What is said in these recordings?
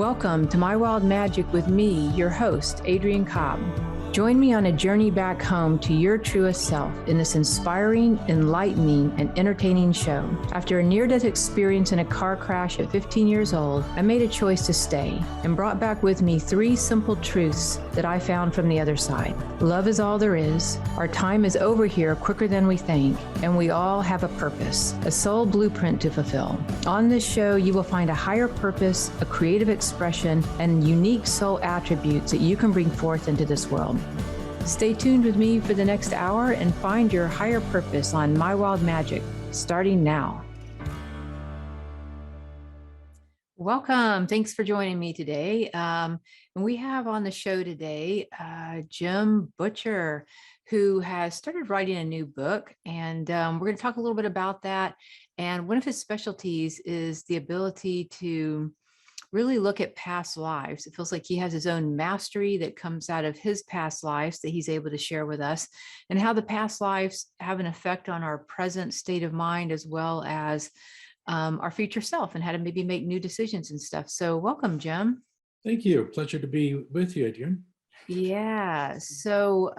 Welcome to My Wild Magic with me, your host, Adrienne Cobb. Join me on a journey back home to your truest self in this inspiring, enlightening, and entertaining show. After a near-death experience in a car crash at 15 years old, I made a choice to stay and brought back with me 3 simple truths that I found from the other side. Love is all there is. Our time is over here quicker than we think, and we all have a purpose, a soul blueprint to fulfill. On this show, you will find a higher purpose, a creative expression, and unique soul attributes that you can bring forth into this world. Stay tuned with me for the next hour and find your higher purpose on My Wild Magic, starting now. Welcome. Thanks for joining me today. And we have on the show today, Jim Butcher, who has started writing a new book. And we're going to talk a little bit about that. And one of his specialties is the ability to really look at past lives. It feels like he has his own mastery that comes out of his past lives that he's able to share with us, and how the past lives have an effect on our present state of mind, as well as our future self, and how to maybe make new decisions and stuff. So welcome, Jim. Thank you. Pleasure to be with you, Adrienne. Yeah. So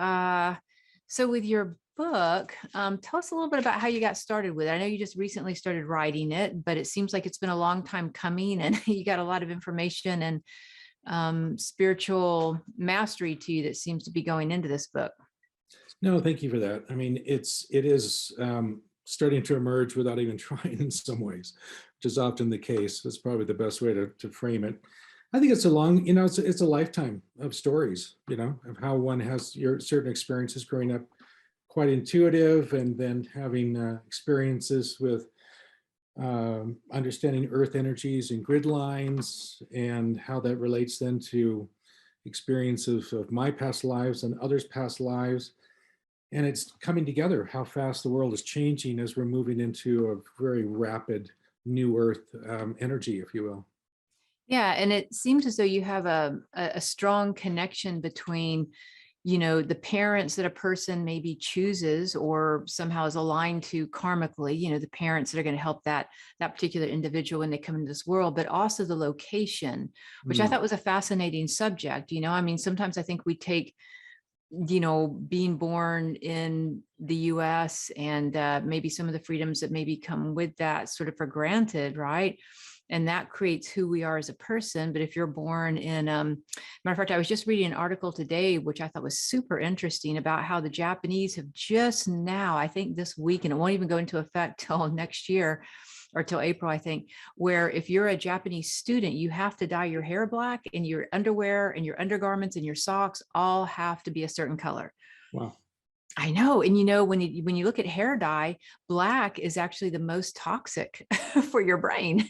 with your book, tell us a little bit about how you got started with it. I know you just recently started writing it, but it seems like it's been a long time coming, and you got a lot of information and spiritual mastery to you that seems to be going into this book. No, thank you for that. I mean, it is starting to emerge without even trying in some ways, which is often the case. That's probably the best way to frame it. I think it's a long, it's a lifetime of stories, of how one has your certain experiences growing up, quite intuitive, and then having experiences with understanding earth energies and grid lines, and how that relates then to experiences of my past lives and others' past lives. And it's coming together, how fast the world is changing as we're moving into a very rapid new earth energy, if you will. Yeah. And it seems as though you have a strong connection between, the parents that a person maybe chooses or somehow is aligned to karmically, the parents that are going to help that particular individual when they come into this world, but also the location, which I thought was a fascinating subject. Sometimes I think we take, being born in the US and maybe some of the freedoms that maybe come with that sort of for granted, right? And that creates who we are as a person. But if you're born in, matter of fact, I was just reading an article today, which I thought was super interesting, about how the Japanese have just now, I think this week, and it won't even go into effect till next year or till April, I think, where if you're a Japanese student, you have to dye your hair black, and your underwear and your undergarments and your socks all have to be a certain color. Wow. I know. And when you look at hair dye, black is actually the most toxic for your brain.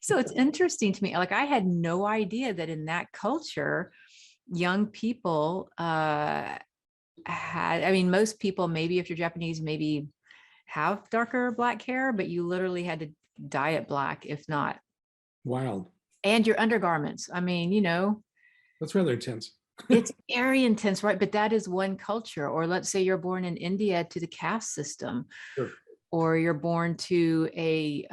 So it's interesting to me. Like, I had no idea that in that culture, young people most people, maybe if you're Japanese, maybe have darker black hair, but you literally had to dye it black, if not. Wild. And your undergarments. That's rather intense. It's very intense, right? But that is one culture. Or let's say you're born in India to the caste system, Sure. Or you're born to a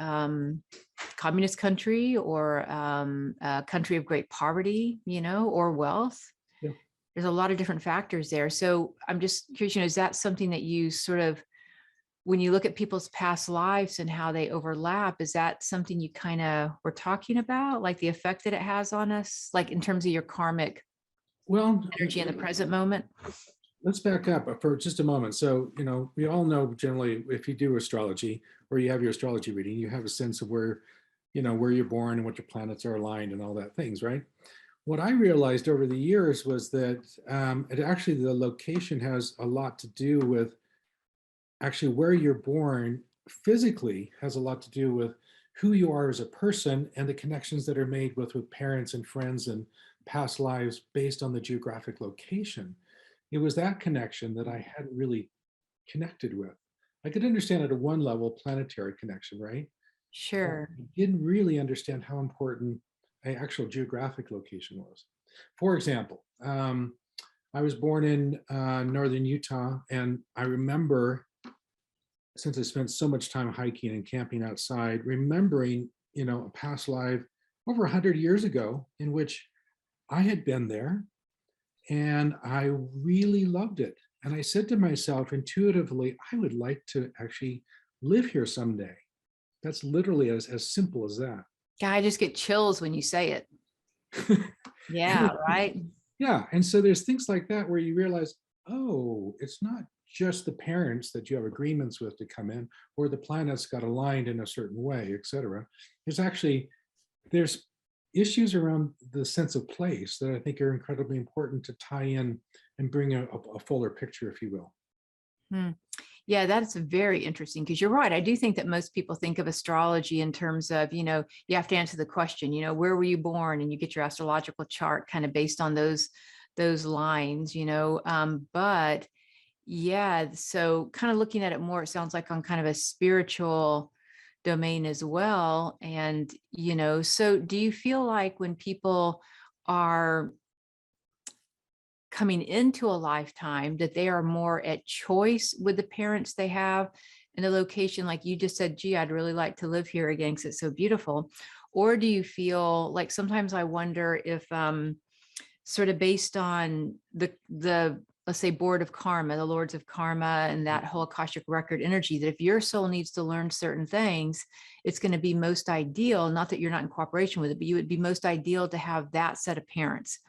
communist country, or a country of great poverty, or wealth. Yeah. There's a lot of different factors there. So I'm just curious, is that something that you sort of, when you look at people's past lives and how they overlap, is that something you kind of were talking about, like the effect that it has on us, like in terms of your karmic energy in the present moment? Let's back up for just a moment. So, we all know generally, if you do astrology or you have your astrology reading, you have a sense of where you're born and what your planets are aligned and all that things, right? What I realized over the years was that the location has a lot to do with actually where you're born physically, has a lot to do with who you are as a person and the connections that are made with parents and friends and past lives based on the geographic location. It was that connection that I hadn't really connected with. I could understand at a one level planetary connection, right? Sure. I didn't really understand how important an actual geographic location was. For example, I was born in northern Utah, and I remember, since I spent so much time hiking and camping outside, remembering, a past life over 100 years ago, in which I had been there and I really loved it. And I said to myself intuitively, I would like to actually live here someday. That's literally as simple as that. Yeah, I just get chills when you say it. Yeah, right. Yeah. And so there's things like that where you realize, oh, it's not just the parents that you have agreements with to come in, or the planets got aligned in a certain way, et cetera. There's actually, there's issues around the sense of place that I think are incredibly important to tie in and bring a fuller picture, if you will. Hmm. Yeah, that's very interesting because you're right. I do think that most people think of astrology in terms of, you have to answer the question, where were you born? And you get your astrological chart kind of based on those lines, but yeah, so kind of looking at it more, it sounds like on kind of a spiritual domain as well. And, so do you feel like when people are coming into a lifetime that they are more at choice with the parents they have in a location, like you just said, gee, I'd really like to live here again because it's so beautiful? Or do you feel like sometimes I wonder if sort of based on the let's say board of karma, the lords of karma, and that whole akashic record energy, that if your soul needs to learn certain things, it's going to be most ideal, not that you're not in cooperation with it, but you would be most ideal to have that set of parents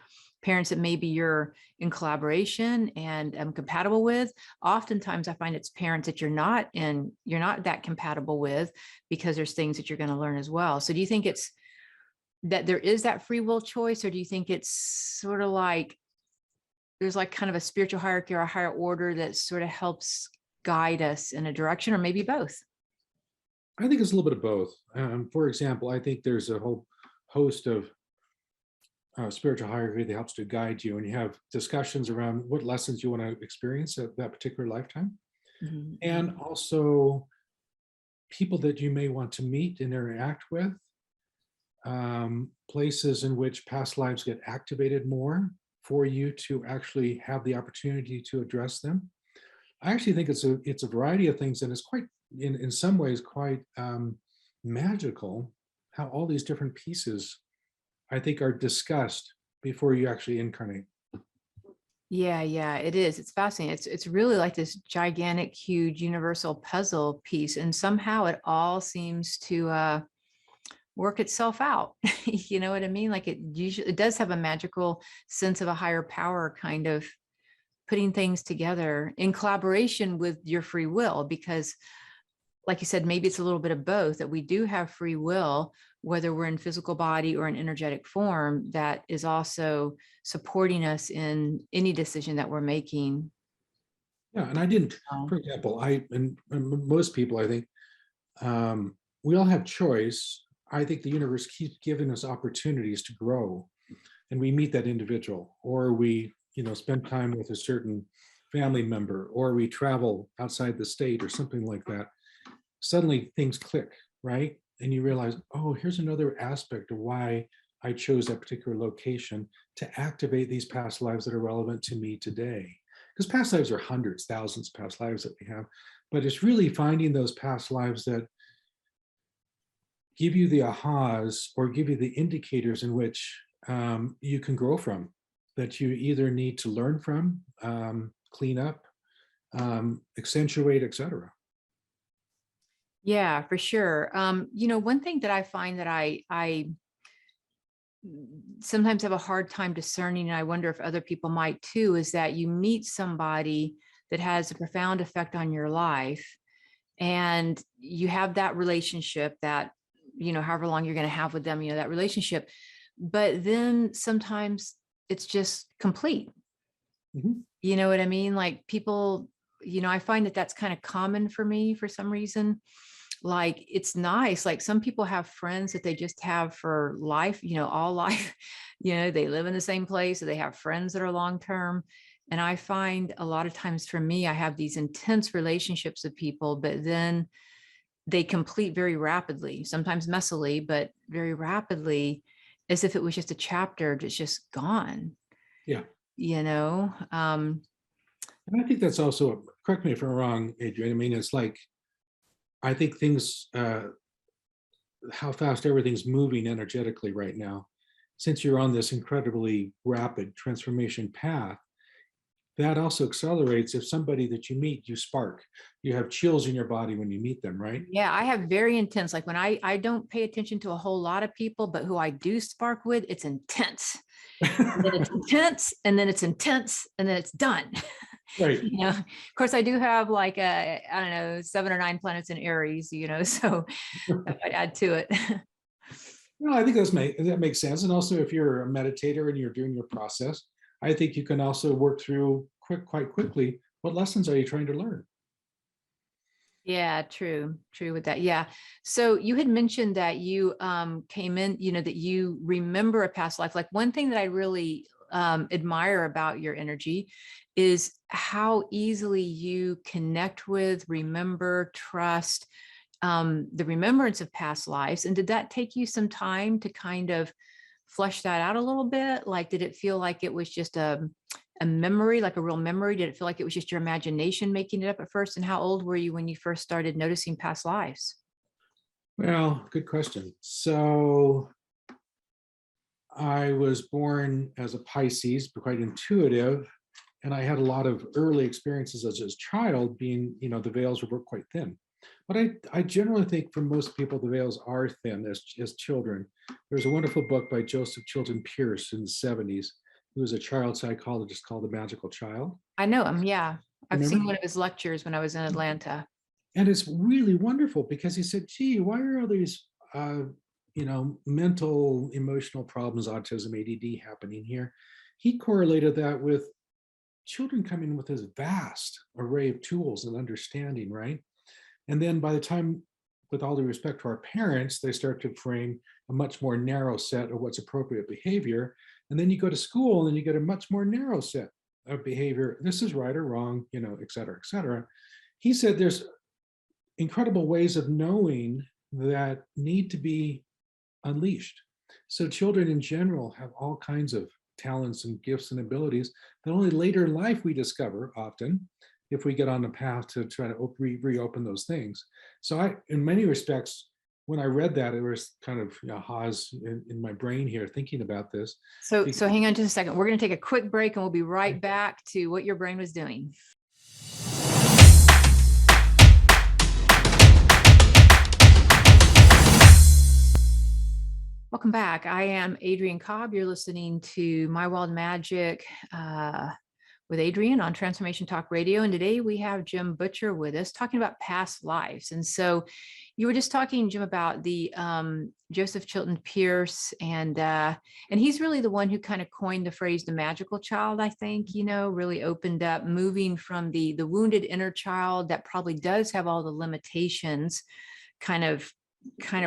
that maybe you're in collaboration and compatible with. Oftentimes I find it's parents that you're not that compatible with, because there's things that you're going to learn as well. So do you think it's that there is that free will choice, or do you think it's sort of like there's like kind of a spiritual hierarchy or a higher order that sort of helps guide us in a direction, or maybe both? I think it's a little bit of both. For example, I think there's a whole host of spiritual hierarchy that helps to guide you, and you have discussions around what lessons you want to experience at that particular lifetime, and Mhm. also people that you may want to meet and interact with, places in which past lives get activated more for you to actually have the opportunity to address them. I actually think it's a variety of things, and it's quite in some ways quite magical how all these different pieces I think are discussed before you actually incarnate. Yeah, it is. It's fascinating. It's really like this gigantic, huge universal puzzle piece, and somehow it all seems to work itself out. You know what I mean? Like it does have a magical sense of a higher power kind of putting things together in collaboration with your free will, because like you said, maybe it's a little bit of both, that we do have free will, whether we're in physical body or in energetic form, that is also supporting us in any decision that we're making. Yeah, and I didn't, for Um, example, and most people, I think, we all have choice. I think the universe keeps giving us opportunities to grow, and we meet that individual, or we, spend time with a certain family member, or we travel outside the state or something like that. Suddenly things click, right? And you realize, oh, here's another aspect of why I chose that particular location to activate these past lives that are relevant to me today. Because past lives are hundreds, thousands of past lives that we have, but it's really finding those past lives that give you the ahas or give you the indicators in which you can grow from, that you either need to learn from, clean up, accentuate, etc. yeah, for sure. One thing that I find that I sometimes have a hard time discerning, and I wonder if other people might too, is that you meet somebody that has a profound effect on your life, and you have that relationship that, however long you're going to have with them, that relationship. But then sometimes it's just complete. Mhm. You know what I mean? Like people, I find that that's kind of common for me for some reason. Like it's nice. Like some people have friends that they just have for life, all life. They live in the same place, so they have friends that are long term. And I find a lot of times for me, I have these intense relationships with people, but then they complete very rapidly, sometimes messily, but very rapidly, as if it was just a chapter that's just gone, Yeah. you know? And I think that's also, correct me if I'm wrong, Adrian. I mean, it's like, I think things, how fast everything's moving energetically right now. Since you're on this incredibly rapid transformation path, that also accelerates if somebody that you meet, you spark. You have chills in your body when you meet them, right? Yeah, I have very intense, like when I don't pay attention to a whole lot of people, but who I do spark with, it's intense. And then it's intense, and then it's intense, and then it's done. Right. Of course, I do have like I don't know, 7 or 9 planets in Aries, so that might add to it. No, I think that makes sense. And also, if you're a meditator and you're doing your process, I think you can also work through quite quickly. What lessons are you trying to learn? Yeah, true with that. Yeah. So you had mentioned that you came in, that you remember a past life. Like one thing that I really admire about your energy is how easily you connect with, remember, trust, the remembrance of past lives. And did that take you some time to kind of flesh that out a little bit? Like, did it feel like it was just a memory, like a real memory? Did it feel like it was just your imagination making it up at first? And how old were you when you first started noticing past lives? Well, good question. So I was born as a Pisces, quite intuitive, and I had a lot of early experiences as a child being, the veils were quite thin. But I generally think for most people, the veils are thin as children. There's a wonderful book by Joseph Chilton Pierce in the 70s, who was a child psychologist called The Magical Child. I know him. Yeah. I've Remember? seen one of his lectures when I was in Atlanta. And it's really wonderful because he said, gee, why are all these, mental, emotional problems, autism, ADD happening here? He correlated that with children coming with this vast array of tools and understanding, right? And then by the time, with all due respect to our parents, they start to frame a much more narrow set of what's appropriate behavior. And then you go to school and you get a much more narrow set of behavior. This is right or wrong, et cetera, et cetera. He said there's incredible ways of knowing that need to be unleashed. So children in general have all kinds of talents and gifts and abilities that only later in life we discover often if we get on the path to try to reopen those things. So in many respects, when I read that, it was kind of ahas in my brain here thinking about this. So hang on just a second. We're going to take a quick break and we'll be right back to what your brain was doing. Welcome back. I am Adrienne Cobb. You're listening to My Wild Magic with Adrienne on Transformation Talk Radio. And today we have Jim Butcher with us talking about past lives. And so you were just talking, Jim, about the Joseph Chilton Pierce, and he's really the one who kind of coined the phrase "the magical child." I think really opened up, moving from the wounded inner child that probably does have all the limitations, kind of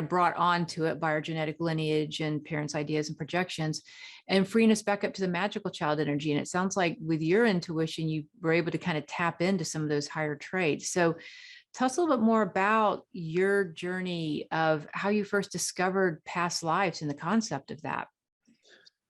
brought onto it by our genetic lineage and parents' ideas and projections, and freeing us back up to the magical child energy. And it sounds like with your intuition, you were able to kind of tap into some of those higher traits. So tell us a little bit more about your journey of how you first discovered past lives and the concept of that.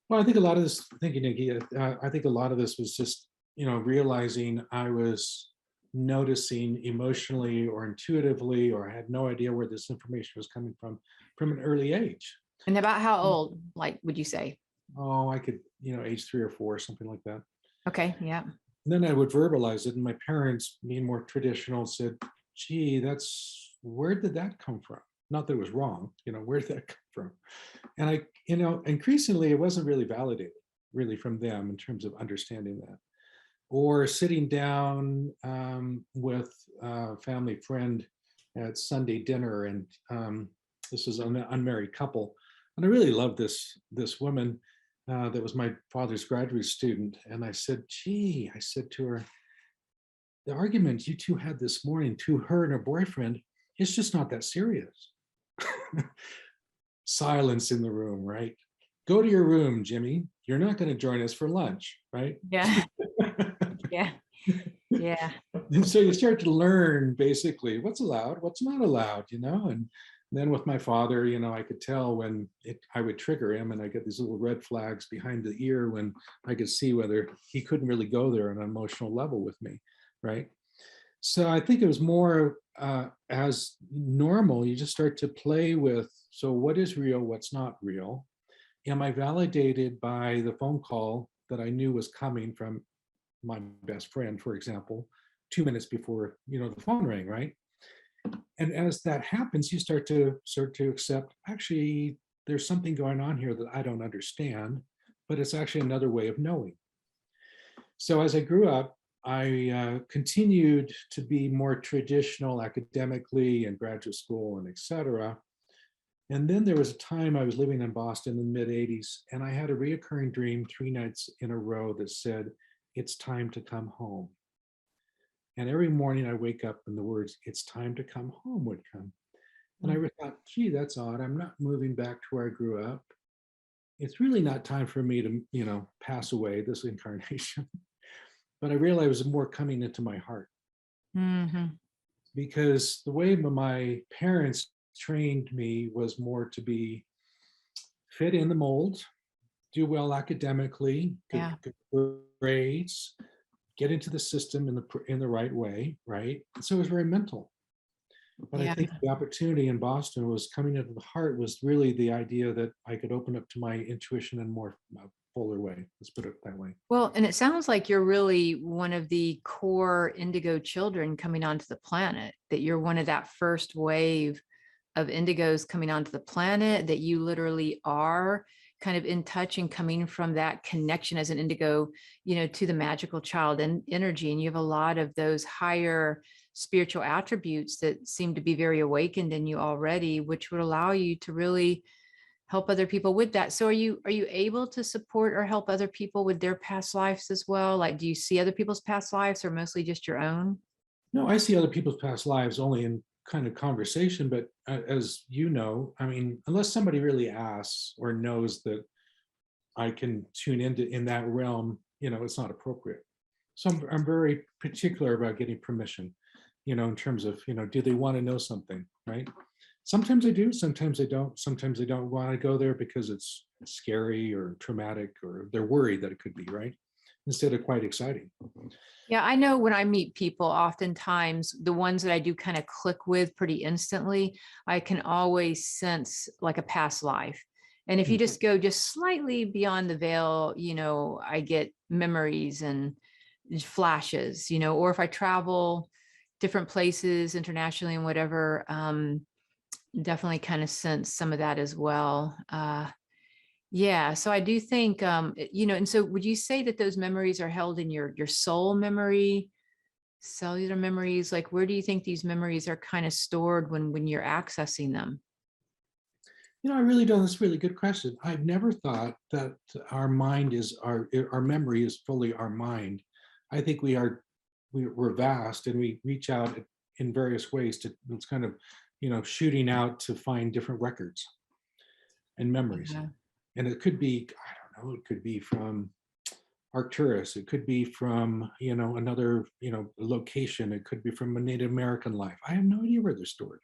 Well, I think a lot of this, thank you, Nikki. I think a lot of this was just, realizing I was noticing emotionally or intuitively, or I had no idea where this information was coming from an early age. And about how old, like, would you say? Oh, I could, age 3 or 4, something like that. Okay. Yeah. And then I would verbalize it, and my parents, being more traditional, said, gee, where did that come from? Not that it was wrong, where did that come from? And increasingly, it wasn't really validated, really, from them in terms of understanding that. Or sitting down with a family friend at Sunday dinner, and this was an unmarried couple, and I really loved this woman that was my father's graduate student. And I said, gee, I said to her, the argument you two had this morning to her and her boyfriend, it's just not that serious. Silence in the room, right? Go to your room, Jimmy. You're not going to join us for lunch, right? Yeah. Yeah. Yeah. And so you start to learn basically what's allowed, what's not allowed, and then with my father, I could tell when I would trigger him, and I get these little red flags behind the ear when I could see whether he couldn't really go there on an emotional level with me, right? So I think it was more as normal. You just start to play with So what is real? What's not real? Am I validated by the phone call that I knew was coming from my best friend, for example, 2 minutes before, the phone rang, right? And as that happens, you start to accept, actually, there's something going on here that I don't understand, but it's actually another way of knowing. So as I grew up, I continued to be more traditional academically and graduate school and et cetera. And then there was a time I was living in Boston in the mid 80s, and I had a reoccurring dream 3 nights in a row that said, it's time to come home. And every morning I wake up and the words, it's time to come home would come. And I thought, gee, that's odd. I'm not moving back to where I grew up. It's really not time for me to, pass away this incarnation. But I realized it was more coming into my heart Mm-hmm. because the way my parents trained me was more to be fit in the mold, do well academically, Yeah. good grades, get into the system in the right way, right? And so it was very mental. But I Yeah. think the opportunity in Boston was coming into the heart was really the idea that I could open up to my intuition in more fuller way. Let's put it that way. Well, and it sounds like you're really one of the core indigo children coming onto the planet, that you're one of that first wave of indigos coming onto the planet, that you literally are kind of in touch and coming from that connection as an indigo, to the magical child and energy. And you have a lot of those higher spiritual attributes that seem to be very awakened in you already, which would allow you to really help other people with that. So are you able to support or help other people with their past lives as well? Like, do you see other people's past lives or mostly just your own? No, I see other people's past lives only in kind of conversation, but as you know, I mean, unless somebody really asks or knows that I can tune into in that realm, it's not appropriate. So I'm very particular about getting permission, in terms of, do they want to know something, right? Sometimes I do, sometimes I don't. Sometimes they don't want to go there because it's scary or traumatic, or they're worried that it could be, right? Instead of quite exciting. Yeah, I know when I meet people, oftentimes the ones that I do kind of click with pretty instantly, I can always sense like a past life. And if you Mhm. just go just slightly beyond the veil, I get memories and flashes, or if I travel different places internationally and whatever, definitely kind of sense some of that as well. Yeah, so I do think, and so would you say that those memories are held in your soul memory, cellular memories? Like, where do you think these memories are kind of stored when you're accessing them? I really don't. That's a really good question. I've never thought that our mind is our memory is fully our mind. I think we're vast and we reach out in various ways to it's kind of shooting out to find different records and memories. Yeah. And it could be, I don't know, it could be from Arcturus, it could be from another location, it could be from a Native American life. I have no idea where they're stored.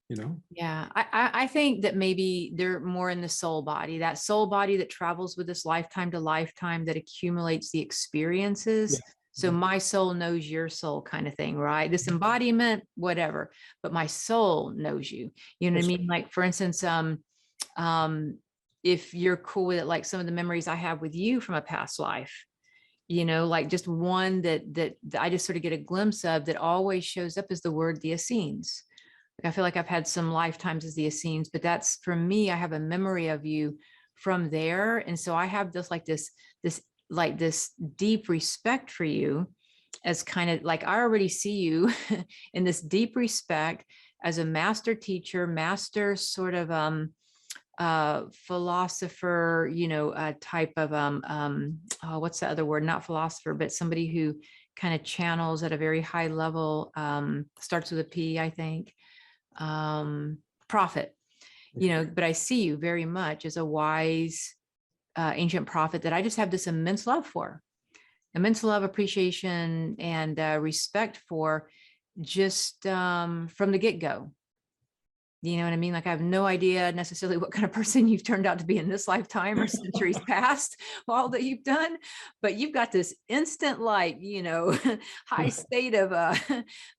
You know. Yeah, I think that maybe they're more in the soul body, that soul body that travels with us lifetime to lifetime, that accumulates the Yeah. experiences. So Mhm. my soul knows your soul kind of thing, right? This embodiment, whatever, but my soul knows you. You know what I That's mean? Like for instance, um, if you're cool with it, like some of the memories I have with you from a past life, like just one that I just sort of get a glimpse of that always shows up is the word the Essenes. I feel like I've had some lifetimes as the Essenes, but that's for me, I have a memory of you from there. And so I have this deep respect for you as kind of like I already see you in this deep respect as a master teacher, master sort of philosopher, type of oh, what's the other word? Not philosopher, but somebody who kind of channels at a very high level, starts with a P, I think, prophet, but I see you very much as a wise, ancient prophet that I just have this immense love, appreciation, and respect for just from the get go. You know what I mean? Like, I have no idea necessarily what kind of person you've turned out to be in this lifetime or centuries past, all that you've done, but you've got this instant, like, high state of,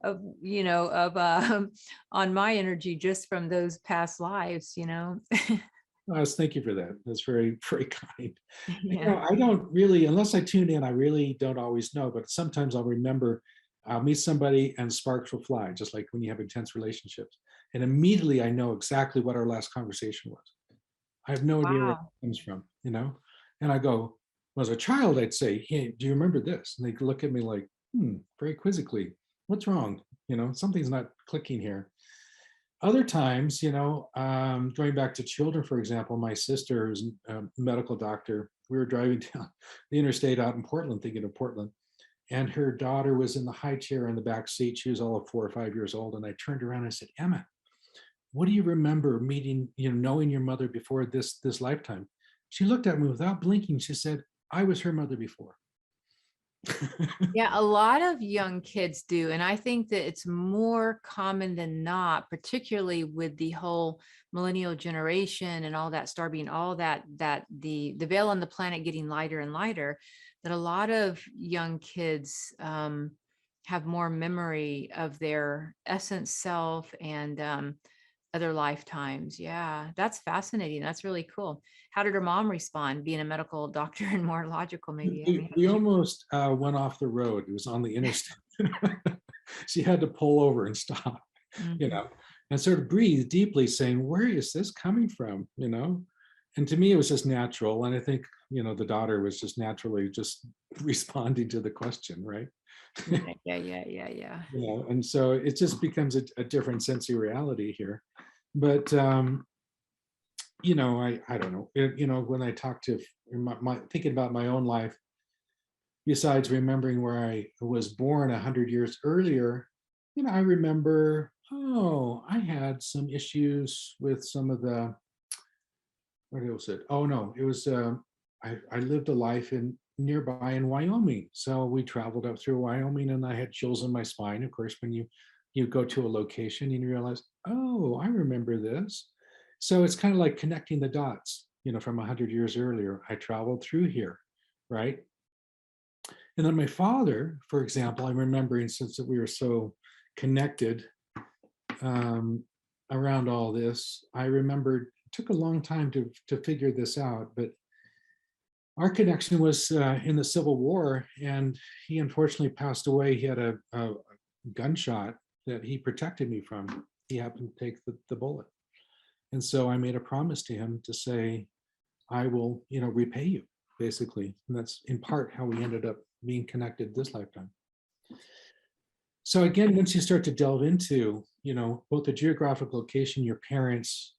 of, on my energy just from those past lives. Yes, thank you for that. That's very, very kind. Yeah. I don't really, unless I tune in, I really don't always know, but sometimes I'll remember, I'll meet somebody and sparks will fly, just like when you have intense relationships. And immediately I know exactly what our last conversation was. I have no idea where it Wow. comes from. And I go, well, as a child, I'd say, hey, do you remember this? And they look at me like, very quizzically, what's wrong? Something's not clicking here. Other times, going back to children, for example, my sister is a medical doctor. We were driving down the interstate out in Portland, thinking of Portland, and her daughter was in the high chair in the back seat. She was all of 4 or 5 years old. And I turned around and I said, Emma, what do you remember meeting, knowing your mother before this lifetime? She looked at me without blinking. She said, I was her mother before. Yeah, a lot of young kids do. And I think that it's more common than not, particularly with the whole millennial generation and all that star being all that the veil on the planet getting lighter and lighter, that a lot of young kids have more memory of their essence self and other lifetimes. Yeah, that's fascinating. That's really cool. How did her mom respond, being a medical doctor and more logical, maybe? I mean, how We did she? almost went off the road. It was on the interstate. She had to pull over and stop, you Mhm. know, and sort of breathe deeply, saying, where is this coming from? And to me, it was just natural. And I think, the daughter was just naturally just responding to the question, right? Yeah, yeah, yeah, yeah, yeah. And so it just becomes a different sense of reality here. But I don't know. When I talk to thinking about my own life, besides remembering where I was born 100 years earlier, I remember, oh, I had some issues with some of the, what was it? Oh no, it was I lived a life in nearby in Wyoming. So we traveled up through Wyoming and I had chills in my spine. Of course, when you go to a location and you realize, oh, I remember this. So it's kind of like connecting the dots, from 100 years earlier. I traveled through here, right? And then my father, for example, I'm remembering, since that we were so connected um, around all this, I remembered it took a long time to figure this out, but our connection was in the Civil War, and he unfortunately passed away. He had a gunshot that he protected me from. He happened to take the bullet. And so I made a promise to him to say, I will, repay you, basically. And that's in part how we ended up being connected this lifetime. So again, once you start to delve into, both the geographic location, your parents,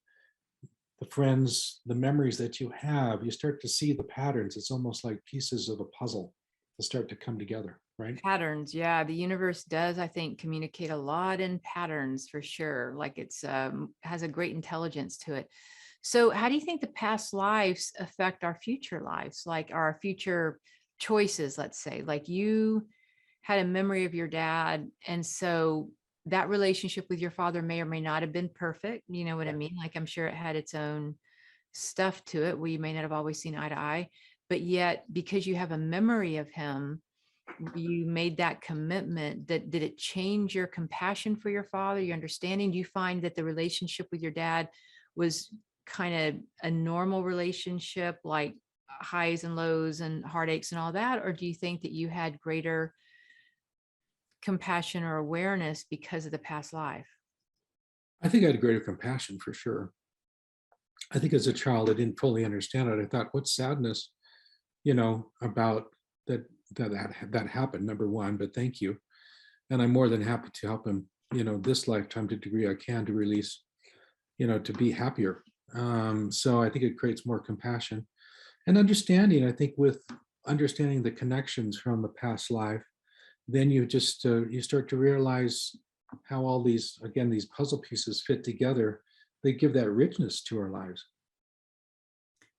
the friends, the memories that you have, you start to see the patterns. It's almost like pieces of a puzzle that start to come together, right? Patterns. Yeah, the universe does, I think, communicate a lot in patterns for sure. Like it's has a great intelligence to it. So, how do you think the past lives affect our future lives, like our future choices? Let's say, like you had a memory of your dad, and so that relationship with your father may or may not have been perfect. You know what I mean? Like I'm sure it had its own stuff to it. We may not have always seen eye to eye, but yet because you have a memory of him, you made that commitment. That did it change your compassion for your father, your understanding? Do you find that the relationship with your dad was kind of a normal relationship, like highs and lows and heartaches and all that? Or do you think that you had greater compassion or awareness because of the past life? I think I had a greater compassion for sure. I think as a child, I didn't fully understand it. I thought, what's sadness, about that happened, number one, but thank you. And I'm more than happy to help him, this lifetime to the degree I can to release, to be happier. So I think it creates more compassion and understanding. I think with understanding the connections from the past life, then you just you start to realize how all these, again, these puzzle pieces fit together. They give that richness to our lives.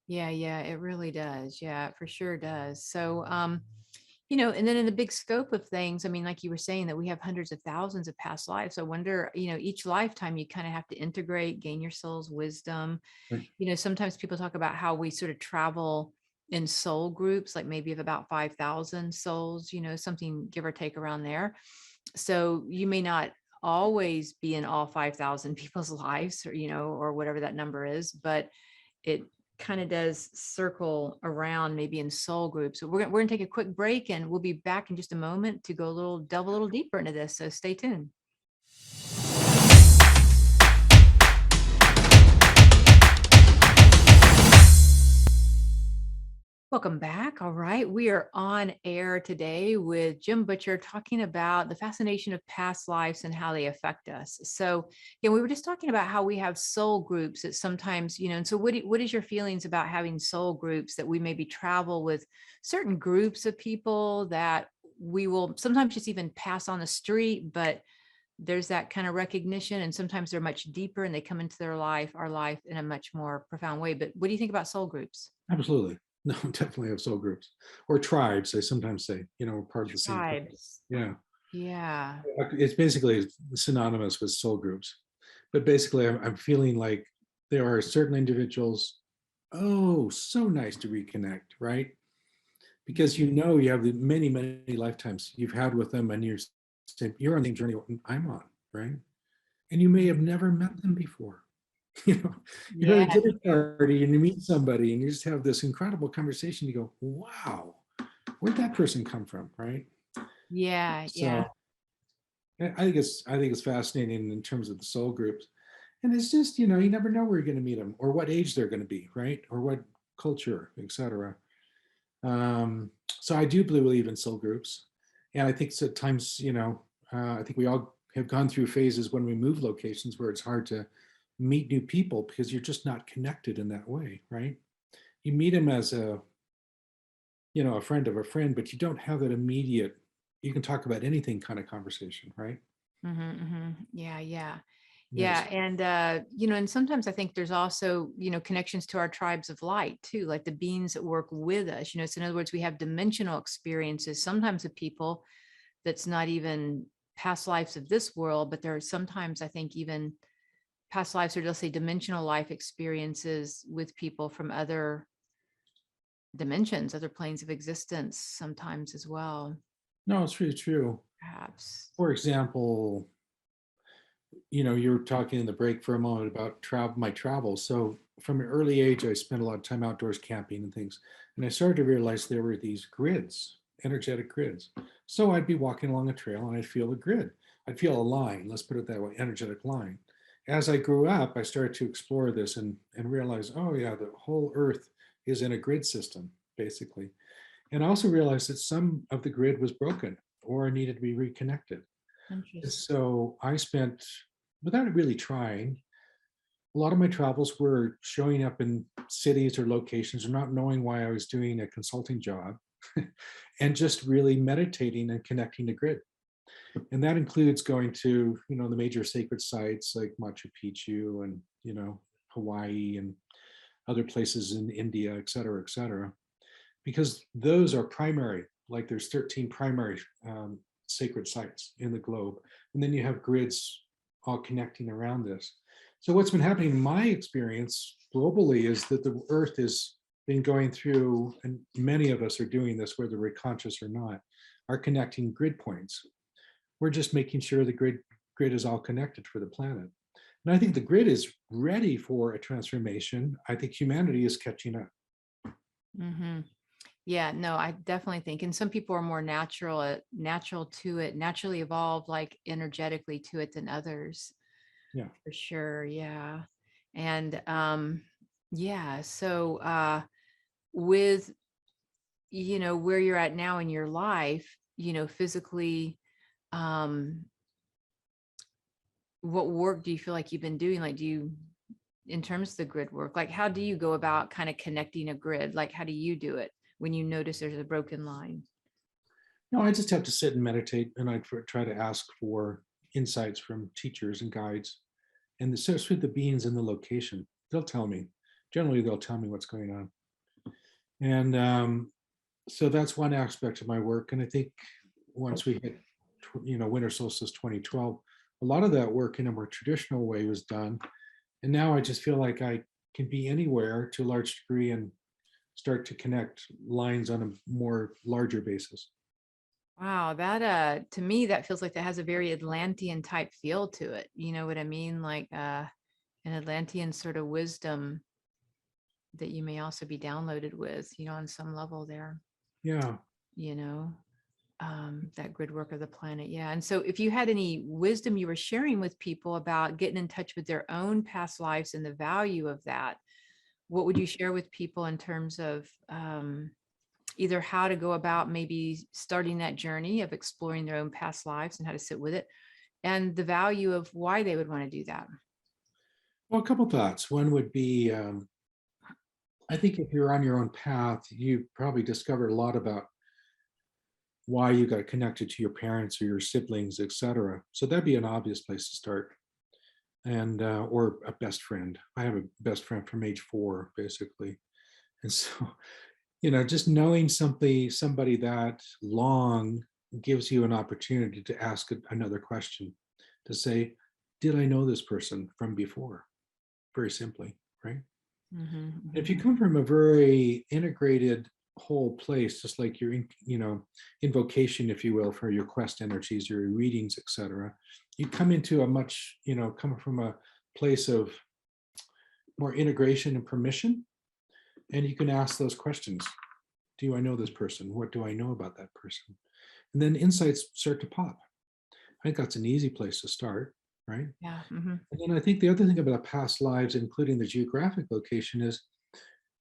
Yeah, yeah, it really does. Yeah, it for sure does. So, And then in the big scope of things, I mean, like you were saying, that we have hundreds of thousands of past lives. I wonder, each lifetime you kind of have to integrate, gain your soul's wisdom. Right. Sometimes people talk about how we sort of travel in soul groups, like maybe of about 5,000 souls, something give or take around there. So you may not always be in all 5,000 people's lives, or whatever that number is, but it kind of does circle around maybe in soul groups. So we're gonna take a quick break, and we'll be back in just a moment to delve a little deeper into this. So stay tuned. Welcome back. All right. We are on air today with Jim Butcher talking about the fascination of past lives and how they affect us. So, yeah, we were just talking about how we have soul groups that sometimes, and so what is your feelings about having soul groups that we maybe travel with certain groups of people that we will sometimes just even pass on the street, but there's that kind of recognition, and sometimes they're much deeper and they come into our life in a much more profound way. But what do you think about soul groups? Absolutely. No, definitely have soul groups or tribes. I sometimes say, we're part of the same tribe. Tribes. Yeah. Yeah. It's basically synonymous with soul groups. But basically, I'm feeling like there are certain individuals, oh, so nice to reconnect, right? Because you have the many, many lifetimes you've had with them, and you're on the same journey I'm on, right? And you may have never met them before. You know, you're at Yeah, a dinner party and you meet somebody and you just have this incredible conversation. You go, wow, where'd that person come from, right? yeah, yeah. So I think it's fascinating in terms of the soul groups. And it's just, you never know where you're going to meet them or what age they're going to be, right? Or what culture, etc. So I do believe in soul groups. And I think at times, I think we all have gone through phases when we move locations where it's hard to meet new people because you're just not connected in that way, right? You meet them as a friend of a friend, but you don't have that immediate, you can talk about anything kind of conversation, right? Yeah, yeah. Yeah. Yes. And and sometimes I think there's also, connections to our tribes of light too, like the beings that work with us. So in other words, we have dimensional experiences, sometimes of people that's not even past lives of this world, but there are sometimes I think even past lives, or just say dimensional life experiences with people from other dimensions, other planes of existence sometimes as well, No, it's really true. perhaps. For example, you were talking in the break for a moment about my travels. So from an early age, I spent a lot of time outdoors camping and things. And I started to realize there were these grids, energetic grids. So I'd be walking along a trail and I'd feel a grid. I'd feel a line, let's put it that way, energetic line. As I grew up, I started to explore this and realize, oh yeah, the whole earth is in a grid system, basically. And I also realized that some of the grid was broken or needed to be reconnected. And Interesting. so I spent, without really trying, a lot of my travels were showing up in cities or locations or not knowing why I was doing a consulting job and just really meditating and connecting to grid. And that includes going to, the major sacred sites like Machu Picchu and, Hawaii and other places in India, et cetera, because those are primary, like there's 13 primary sacred sites in the globe. And then you have grids all connecting around this. So what's been happening in my experience globally is that the earth has been going through, and many of us are doing this, whether we're conscious or not, are connecting grid points. We're just making sure the grid is all connected for the planet. And I think the grid is ready for a transformation. I think humanity is catching up. hmm Yeah, no, I definitely think, and some people are more natural to it, naturally evolved, like energetically to it than others, Yeah. for sure. Yeah. And yeah, so with, where you're at now in your life, physically, um, what work do you feel like you've been doing? Like, in terms of the grid work, like, how do you go about kind of connecting a grid? Like, how do you do it when you notice there's a broken line? No, I just have to sit and meditate, and I try to ask for insights from teachers and guides, and especially the beings in the location. They'll tell me. Generally, they'll tell me what's going on. And so that's one aspect of my work. And I think once we hit, winter solstice 2012, a lot of that work in a more traditional way was done. And now I just feel like I can be anywhere to a large degree and start to connect lines on a more larger basis. Wow, that to me that feels like that has a very Atlantean type feel to it. You know what I mean? Like an Atlantean sort of wisdom that you may also be downloaded with, on some level there, Yeah. you know, that grid work of the planet. Yeah. And so if you had any wisdom you were sharing with people about getting in touch with their own past lives and the value of that, what would you share with people in terms of either how to go about maybe starting that journey of exploring their own past lives and how to sit with it, and the value of why they would want to do that? Well, a couple thoughts. One would be, I think if you're on your own path, you probably discovered a lot about why you got connected to your parents or your siblings, etc. So that'd be an obvious place to start. And or a best friend. I have a best friend from age 4, basically. And so, just knowing somebody that long gives you an opportunity to ask another question, to say, did I know this person from before? Very simply, right? If you come from a very integrated whole place, just like your, invocation, if you will, for your quest energies, your readings, etc., you come into a much, come from a place of more integration and permission, and you can ask those questions. Do I know this person? What do I know about that person? And then insights start to pop. I think that's an easy place to start, right? Yeah. And then I think the other thing about past lives, including the geographic location, is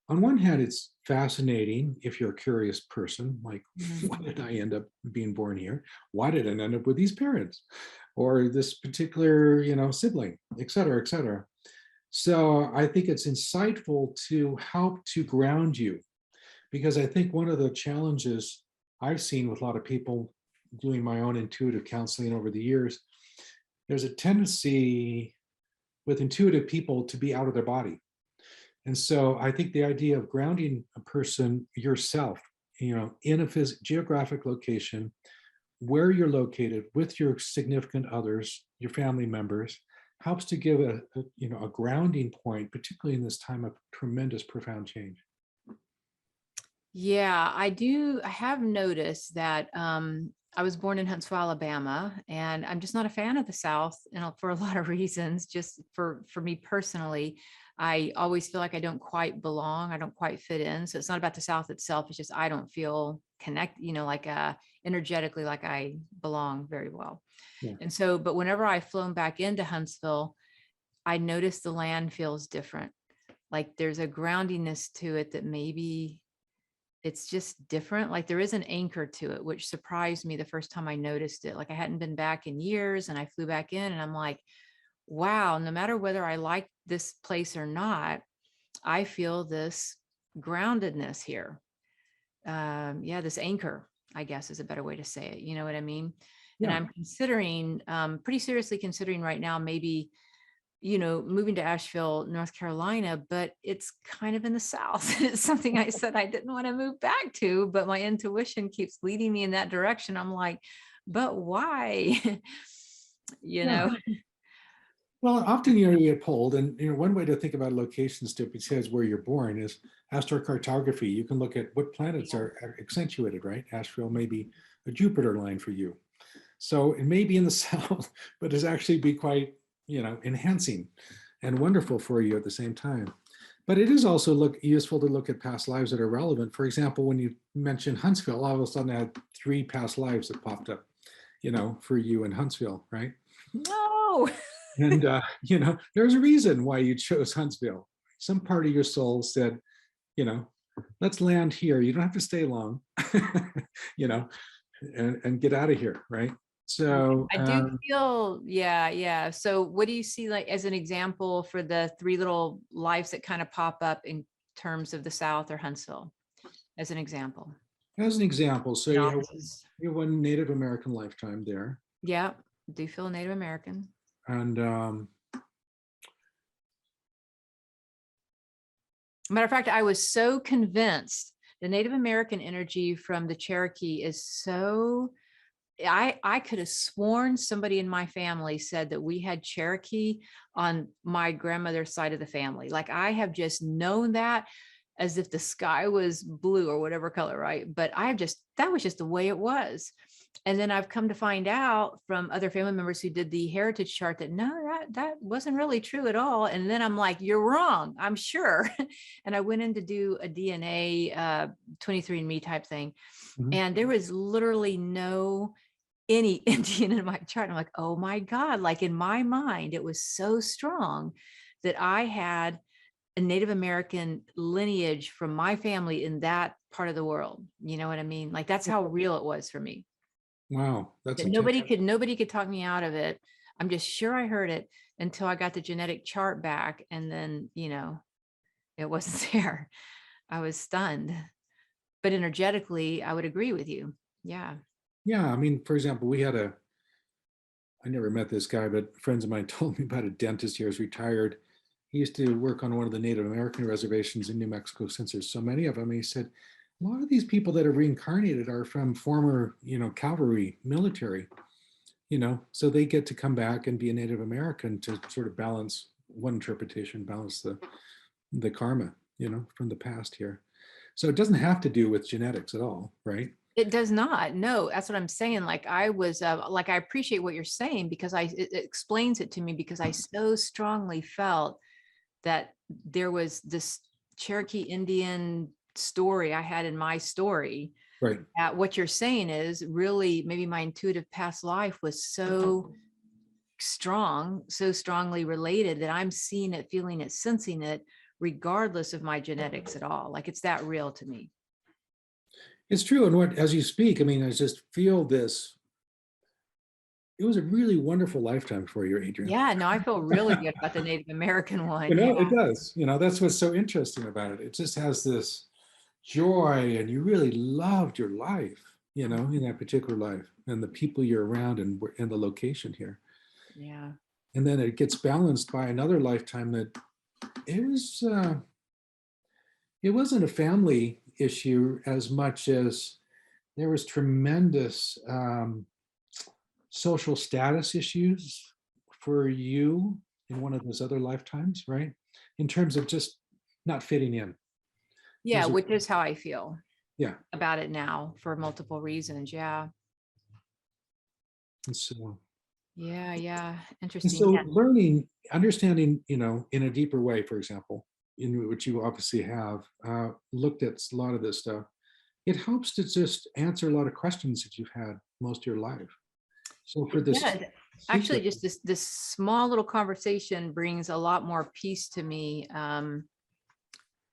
on one hand, it's fascinating if you're a curious person, like, why did I end up being born here? Why did I end up with these parents or this particular, sibling, et cetera, et cetera. So I think it's insightful to help to ground you, because I think one of the challenges I've seen with a lot of people doing my own intuitive counseling over the years, there's a tendency with intuitive people to be out of their body. And so I think the idea of grounding a person yourself, in a geographic location where you're located with your significant others, your family members, helps to give a grounding point, particularly in this time of tremendous, profound change. Yeah, I do. I have noticed that I was born in Huntsville, Alabama, and I'm just not a fan of the South, for a lot of reasons. Just for me personally, I always feel like I don't quite belong. I don't quite fit in. So it's not about the South itself. It's just I don't feel like energetically like I belong very well. Yeah. And so, but whenever I've flown back into Huntsville, I notice the land feels different. Like there's a groundiness to it that maybe it's just different. Like there is an anchor to it, which surprised me the first time I noticed it. Like I hadn't been back in years and I flew back in and I'm like, wow, no matter whether I like this place or not, I feel this groundedness here. Yeah, this anchor, I guess is a better way to say it. You know what I mean? And Yeah. I'm considering, pretty seriously considering right now, maybe moving to Asheville, North Carolina, but it's kind of in the South. It's something I said I didn't want to move back to, but my intuition keeps leading me in that direction. I'm like, but why? you Yeah. know? Well, often, you get pulled, and one way to think about locations to besides where you're born is astrocartography. You can look at what planets are accentuated, right? Asheville may be a Jupiter line for you. So it may be in the south, but it's actually be quite, enhancing and wonderful for you at the same time. But it is also useful to look at past lives that are relevant. For example, when you mentioned Huntsville, all of a sudden I had 3 past lives that popped up, for you in Huntsville, right? No. And there's a reason why you chose Huntsville. Some part of your soul said, let's land here. You don't have to stay long, you know, and get out of here, right? So I do feel, yeah. So what do you see like as an example for the 3 little lives that kind of pop up in terms of the South or Huntsville as an example? as an example, so In you have, offices. you have one Native American lifetime there, Yeah, do feel Native American. and Matter of fact, I was so convinced The Native American energy from the Cherokee is so, I could have sworn somebody in my family said that we had Cherokee on my grandmother's side of the family. Like I have just known that as if the sky was blue or whatever color, right? But that was just the way it was. And then I've come to find out from other family members who did the heritage chart that no, that wasn't really true at all. And then I'm like, you're wrong, I'm sure. And I went in to do a DNA 23andMe type thing. Mhm. And there was literally no any Indian in my chart. I'm like, oh my God. Like in my mind, it was so strong that I had a Native American lineage from my family in that part of the world. You know what I mean? Like that's how real it was for me. Wow, that's That intense. nobody could talk me out of it. I'm just sure I heard it until I got the genetic chart back. And then, it wasn't there. I was stunned. But energetically, I would agree with you. Yeah. Yeah, I mean, for example, I never met this guy, but friends of mine told me about a dentist here who's retired. He used to work on one of the Native American reservations in New Mexico since there's so many of them. And he said, a lot of these people that are reincarnated are from former, cavalry military, so they get to come back and be a Native American to sort of balance one interpretation, balance the karma, from the past here. So it doesn't have to do with genetics at all, right? It does not. No, that's what I'm saying. Like I was, like I appreciate what you're saying because it explains it to me because I so strongly felt that there was this Cherokee Indian story I had in my story. Right. What you're saying is really maybe my intuitive past life was so strong, so strongly related that I'm seeing it, feeling it, sensing it, regardless of my genetics at all. Like it's that real to me. It's true. And as you speak, I mean, I just feel this. It was a really wonderful lifetime for you, Adrian. Yeah, no, I feel really good about the Native American one. It Yeah. does. That's what's so interesting about it. It just has this joy, and you really loved your life, in that particular life, and the people you're around, and the location here. Yeah. And then it gets balanced by another lifetime that it was. It wasn't a family issue as much as there was tremendous social status issues for you in one of those other lifetimes, right? In terms of just not fitting in. Yeah, Those are, which is how I feel yeah. about it now for multiple reasons. Yeah. And so, Yeah. Yeah. and Interesting. so Yeah. learning, understanding, in a deeper way, for example, in which you obviously have looked at a lot of this stuff, it helps to just answer a lot of questions that you've had most of your life. So for It this does. Actually, sequence, just this small little conversation brings a lot more peace to me.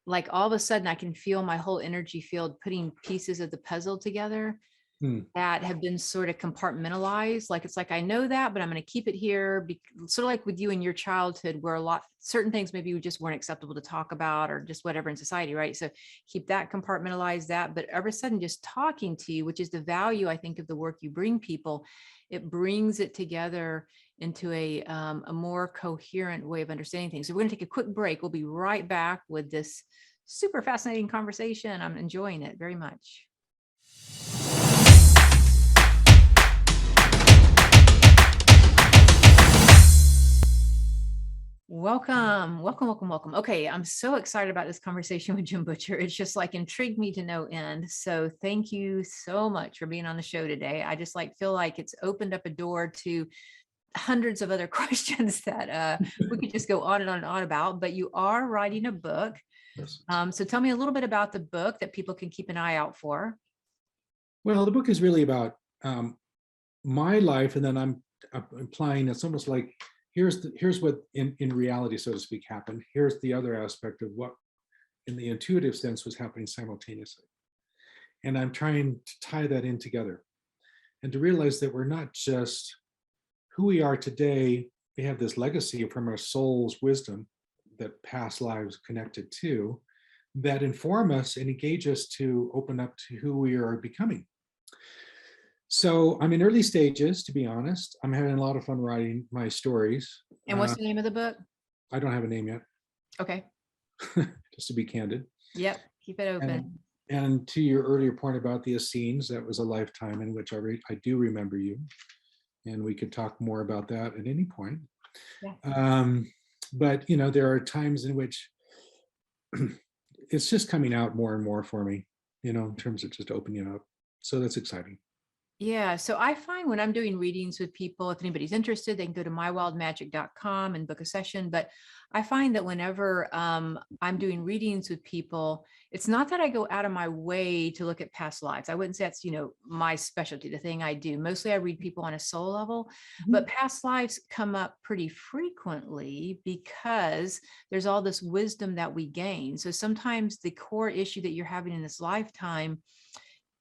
Like all of a sudden I can feel my whole energy field putting pieces of the puzzle together hmm, that have been sort of compartmentalized. Like it's like I know that, but I'm going to keep it here. Sort of like with you in your childhood, where certain things maybe you just weren't acceptable to talk about, or just whatever in society, right? So keep that compartmentalized. But all of a sudden, just talking to you, which is the value I think of the work you bring people, it brings it together into a more coherent way of understanding things. So we're going to take a quick break. We'll be right back with this super fascinating conversation. I'm enjoying it very much. Welcome, welcome, welcome, welcome. Okay, I'm so excited about this conversation with Jim Butcher. It's just like intrigued me to no end. So thank you so much for being on the show today. I just feel like it's opened up a door to hundreds of other questions that we could just go on and on and on about. But you are writing a book. yes. So tell me a little bit about the book that people can keep an eye out for. Well, the book is really about my life, and then I'm implying it's almost like here's what in reality, so to speak, happened. Here's the other aspect of what, in the intuitive sense, was happening simultaneously, and I'm trying to tie that in together, and to realize that we're not just who we are today. We have this legacy from our soul's wisdom that past lives connected to, that inform us and engage us to open up to who we are becoming. So I'm in early stages, to be honest. I'm having a lot of fun writing my stories. And what's the name of the book? I don't have a name yet, Okay. just to be candid. Yep. Keep it And open. And to your earlier point about the Essenes, that was a lifetime in which I do remember you, and we could talk more about that at any point. Yeah. Um, but there are times in which it's just coming out more and more for me, in terms of just opening up. So that's exciting. Yeah. So I find when I'm doing readings with people, if anybody's interested, they can go to mywildmagic.com and book a session. But I find that whenever I'm doing readings with people, it's not that I go out of my way to look at past lives. I wouldn't say that's, my specialty, the thing I do. Mostly I read people on a soul level, Mhm. but past lives come up pretty frequently because there's all this wisdom that we gain. So sometimes the core issue that you're having in this lifetime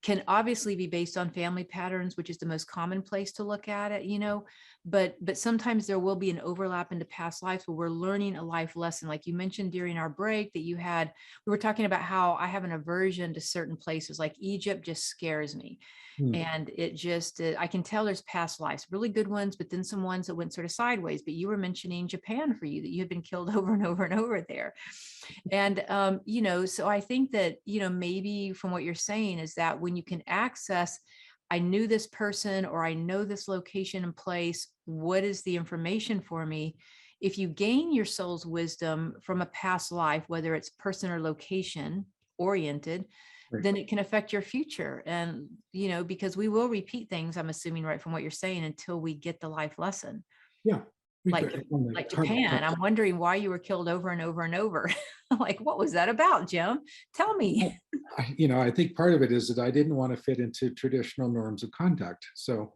can obviously be based on family patterns, which is the most common place to look at it, but sometimes there will be an overlap into past lives where we're learning a life lesson. Like you mentioned during our break that we were talking about how I have an aversion to certain places, like Egypt just scares me. Hmm. And it just, I can tell there's past lives, really good ones, but then some ones that went sort of sideways. But you were mentioning Japan for you, that you had been killed over and over and over there. And, so I think that, maybe from what you're saying is that when you can access, I knew this person or I know this location and place, what is the information for me? If you gain your soul's wisdom from a past life, whether it's person or location oriented, Right. then it can affect your future. And, because we will repeat things, I'm assuming, right, from what you're saying, until we get the life lesson. Yeah. We Like, could, like karma. Japan, I'm wondering why you were killed over and over and over. Like, what was that about, Jim? Tell me. I think part of it is that I didn't want to fit into traditional norms of conduct. So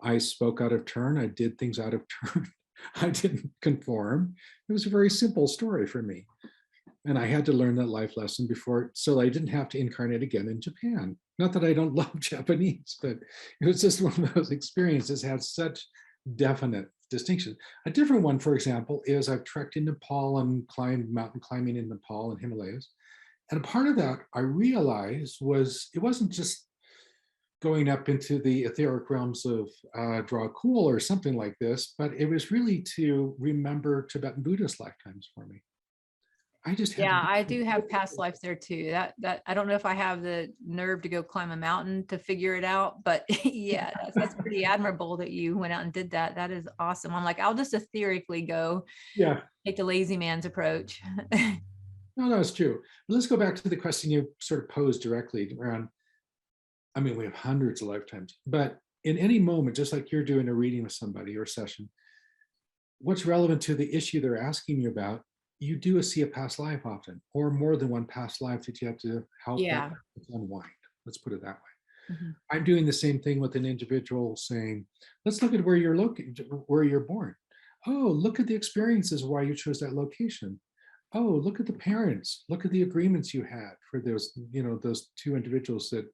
I spoke out of turn. I did things out of turn. I didn't conform. It was a very simple story for me. And I had to learn that life lesson before, so I didn't have to incarnate again in Japan. Not that I don't love Japanese, but it was just one of those experiences had such definite distinction. A different one, for example, is I've trekked in Nepal and climbed mountain climbing in Nepal and Himalayas. And a part of that I realized it wasn't just going up into the etheric realms of draw cool or something like this, but it was really to remember Tibetan Buddhist lifetimes for me. I just had to Yeah, do I do have past lives there too. That I don't know if I have the nerve to go climb a mountain to figure it out, but yeah, that's pretty admirable that you went out and did that. That is awesome. I'm like, I'll just etherically go yeah. take the lazy man's approach. No, it's true. Let's go back to the question you sort of posed directly around. I mean, we have hundreds of lifetimes, but in any moment, just like you're doing a reading with somebody or a session, what's relevant to the issue they're asking you about, you do see a past life often, or more than one past life that you have to help that Yeah. unwind. Let's put it that way. Mhm. I'm doing the same thing with an individual saying, let's look at where you're where you're born. Oh, look at the experiences why you chose that location. Oh, look at the parents. Look at the agreements you had for those two individuals that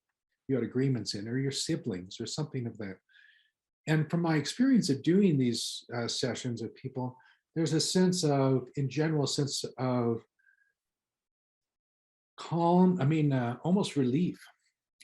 you had agreements in, or your siblings, or something of that. And from my experience of doing these sessions with people, there's a sense of, in general, a sense of calm. I mean, almost relief.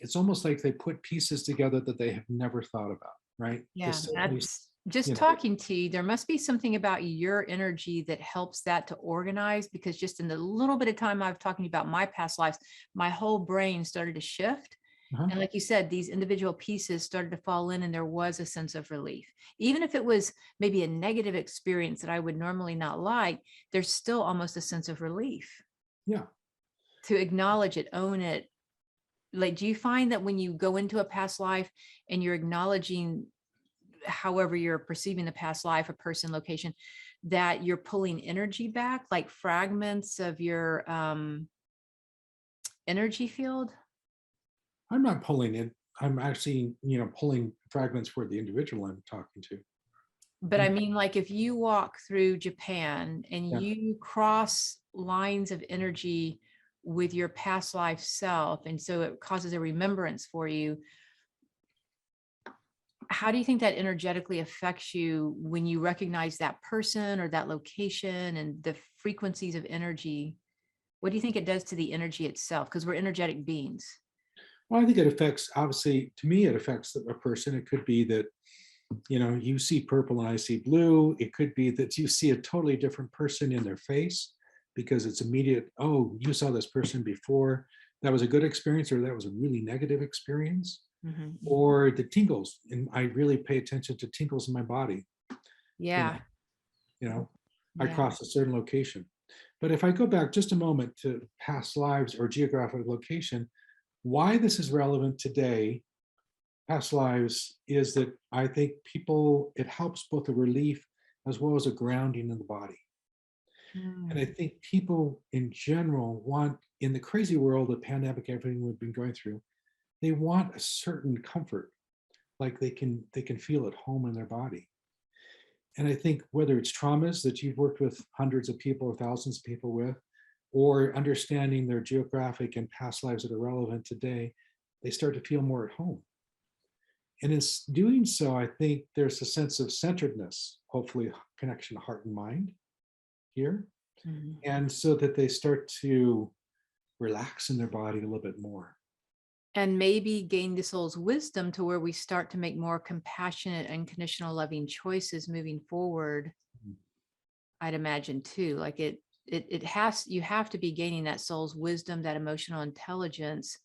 It's almost like they put pieces together that they have never thought about, right? Yeah, Just suddenly, that's just you know, talking to you. There must be something about your energy that helps that to organize, because just in the little bit of time I've talking about my past lives, my whole brain started to shift. uh-huh, And like you said, these individual pieces started to fall in, and there was a sense of relief. Even if it was maybe a negative experience that I would normally not like, there's still almost a sense of relief yeah. to acknowledge it, own it. Like, do you find that when you go into a past life and you're acknowledging however you're perceiving the past life, a person, location, that you're pulling energy back, like fragments of your energy field? I'm not pulling it. I'm actually, pulling fragments for the individual I'm talking to. But I I'm, mean, like if you walk through Japan and yeah. you cross lines of energy with your past life self, and so it causes a remembrance for you, how do you think that energetically affects you when you recognize that person or that location and the frequencies of energy? What do you think it does to the energy itself? Because we're energetic beings. Well, I think it affects, obviously, to me, it affects a person. It could be that, you see purple and I see blue. It could be that you see a totally different person in their face because it's immediate. Oh, you saw this person before. that was a good experience or that was a really negative experience, Mhm. or the tingles. And I really pay attention to tingles in my body. You know, Yeah. you know, I Yeah. cross a certain location. But if I go back just a moment to past lives or geographic location, why this is relevant today, past lives, is that I think it helps both a relief as well as a grounding in the body. And I Mm. think people in general want, in the crazy world of pandemic, everything we've been going through, they want a certain comfort, like they can feel at home in their body. And I think whether it's traumas that you've worked with hundreds of people or thousands of people with, or understanding their geographic and past lives that are relevant today, they start to feel more at home. And in doing so, I think there's a sense of centeredness, hopefully connection to heart and mind here. Mhm. And so that they start to relax in their body a little bit more. And maybe gain the soul's wisdom to where we start to make more compassionate, unconditional, loving choices moving forward. I'd imagine too, like it has, you have to be gaining that soul's wisdom, that emotional intelligence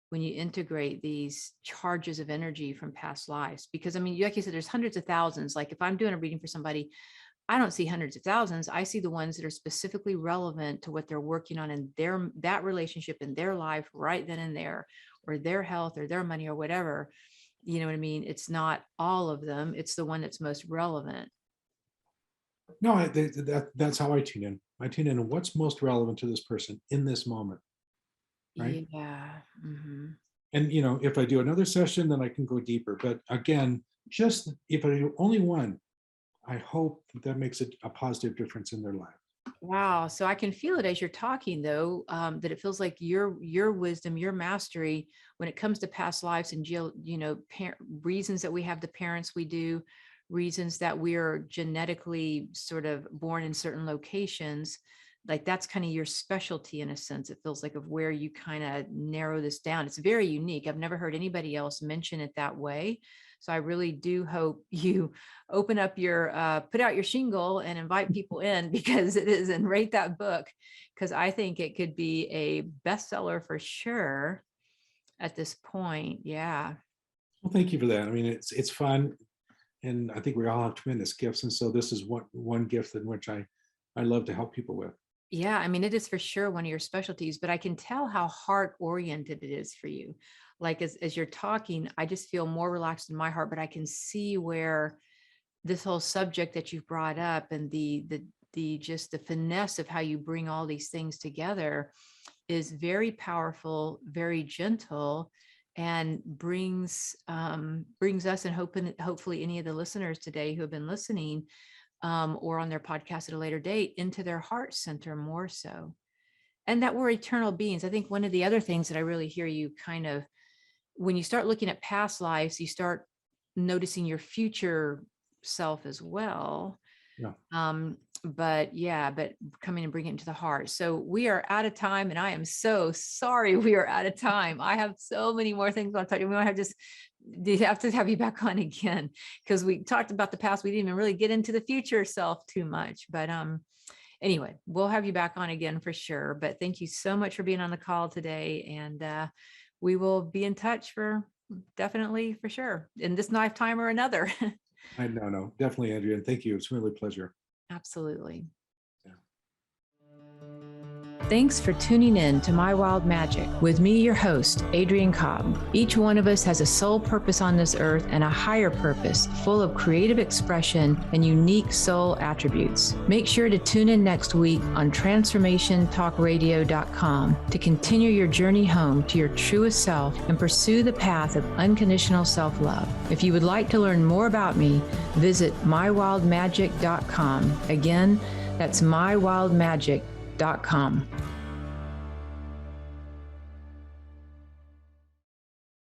when you integrate these charges of energy from past lives. Because I mean, like you said, there's hundreds of thousands. Like if I'm doing a reading for somebody, I don't see hundreds of thousands. I see the ones that are specifically relevant to what they're working on in that relationship in their life right then and there, or their health or their money or whatever. You know what I mean? It's not all of them. It's the one that's most relevant. No, that's how I tune in. I tune in on what's most relevant to this person in this moment, right? Yeah. Hmm. And if I do another session, then I can go deeper. But again, just if I do only one, I hope that makes a positive difference in their life. Wow. So I can feel it as you're talking, though, that it feels like your wisdom, your mastery, when it comes to past lives and reasons that we have the parents we do, reasons that we are genetically sort of born in certain locations, like that's kind of your specialty in a sense. It feels like of where you kind of narrow this down. It's very unique. I've never heard anybody else mention it that way. So I really do hope you open up your put out your shingle and invite people in because it is, and rate that book, because I think it could be a bestseller for sure at this point. Yeah. Well, thank you for that. I mean, it's fun, and I think we all have tremendous gifts, and so this is one gift in which I love to help people with. Yeah, I mean, it is for sure one of your specialties, but I can tell how heart oriented it is for you. Like as you're talking, I just feel more relaxed in my heart, but I can see where this whole subject that you've brought up and the just the finesse of how you bring all these things together is very powerful, very gentle, and brings us, and hopefully any of the listeners today who have been listening, or on their podcast at a later date, into their heart center more so. And that we're eternal beings. I think one of the other things that I really hear you kind of, when you start looking at past lives, you start noticing your future self as well. Yeah. But coming and bring it into the heart. So we are out of time, and I am so sorry we are out of time. I have so many more things I want to talk to you. We might have to have you back on again, because we talked about the past. We didn't even really get into the future self too much, but anyway, we'll have you back on again for sure. But thank you so much for being on the call today. And we will be in touch definitely for sure in this lifetime or another. I no, definitely, Andrea, and thank you. It's really a pleasure. Absolutely. Yeah. Thanks for tuning in to My Wild Magic with me, your host, Adrienne Cobb. Each one of us has a soul purpose on this earth and a higher purpose full of creative expression and unique soul attributes. Make sure to tune in next week on transformationtalkradio.com to continue your journey home to your truest self and pursue the path of unconditional self-love. If you would like to learn more about me, visit mywildmagic.com. Again, that's mywildmagic.com.